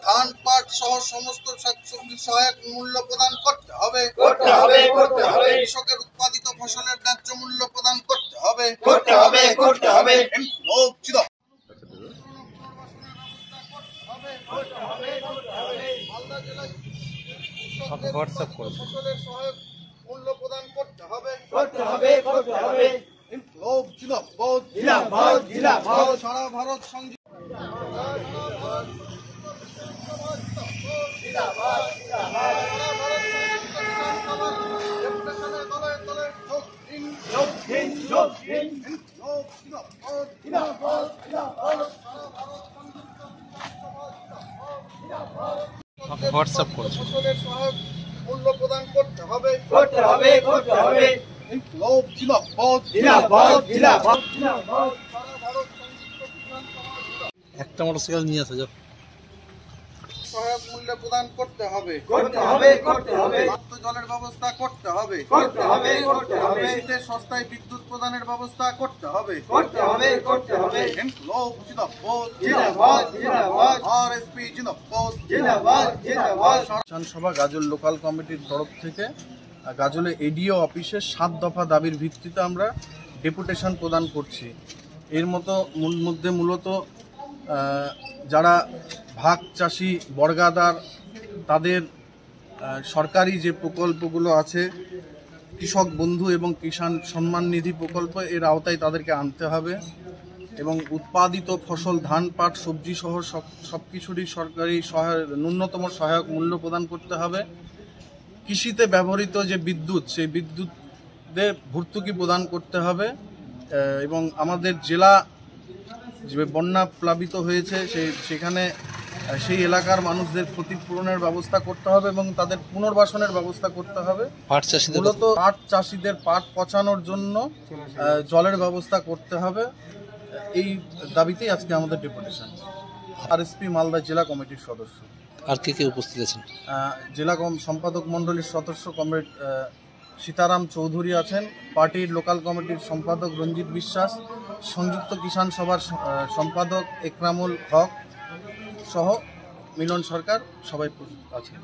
ধান পাট সহ সমস্ত শাকসবজি সহায়ক মূল্য প্রদান করতে হবে। কৃষকের উৎপাদিত ফসলের ন্যায্য মূল্য প্রদান করতে হবে। মালদা জেলায় হোয়াটসঅ্যাপ করে ফসলের সহায়ক মূল্য প্রদান করতে হবে। সারা ভারত সংযুক্ত হোয়াটসঅ্যাপ করে ফসলের সহায়ক মূল্য প্রদান করতে হবে। একটা মোটরসাইকেল নিয়ে আসা যাও। সহায়ক মূল্য প্রদান করতে হবে। জলের ব্যবস্থা করতে হবে। শীতে সস্তায় বিদ্যুৎ প্রদানের ব্যবস্থা করতে হবে। বিধানসভা গাজল লোকাল কমিটির তরফ থেকে গাজলে এডিও অফিসে 7 দফা দাবির ভিত্তিতে আমরা ডেপুটেশন প্রদান করছি। এর মধ্যে মূলত যারা ভাগ চাষি বর্গাদার তাদের সরকারি যে প্রকল্পগুলো আছে কৃষক বন্ধু এবং কিষাণ সম্মান নিধি প্রকল্প এর আওতায় তাদেরকে আনতে হবে এবং উৎপাদিত ফসল ধান পাট সবজি সহ সব কিছুরই সরকারি ন্যূনতম সহায়ক মূল্য প্রদান করতে হবে। কৃষিতে ব্যবহৃত যে বিদ্যুৎ সেই বিদ্যুতের ভর্তুকি প্রদান করতে হবে এবং আমাদের জেলা যে বন্যা প্লাবিত হয়েছে সেখানে সেই এলাকার মানুষদের ক্ষতিপূরণের ব্যবস্থা করতে হবে এবং তাদের পুনর্বাসনের ব্যবস্থা করতে হবে। মূলত পাট চাষিদের পাট পচানোর জন্য জলের ব্যবস্থা করতে হবে। এই দাবিতেই আজকে আমাদের ডেপুটেশন। আরএসপি মালদা জেলা কমিটির সদস্য। আর কে উপস্থিত আছেন? জেলা সম্পাদক মণ্ডলীর সদস্য কমরেড সীতারাম চৌধুরী আছেন, পার্টির লোকাল কমিটির সম্পাদক রঞ্জিত বিশ্বাস, সংযুক্ত কিষাণ সভার সম্পাদক একরামুল হক সহ মিলন সরকার সবাই আছেন।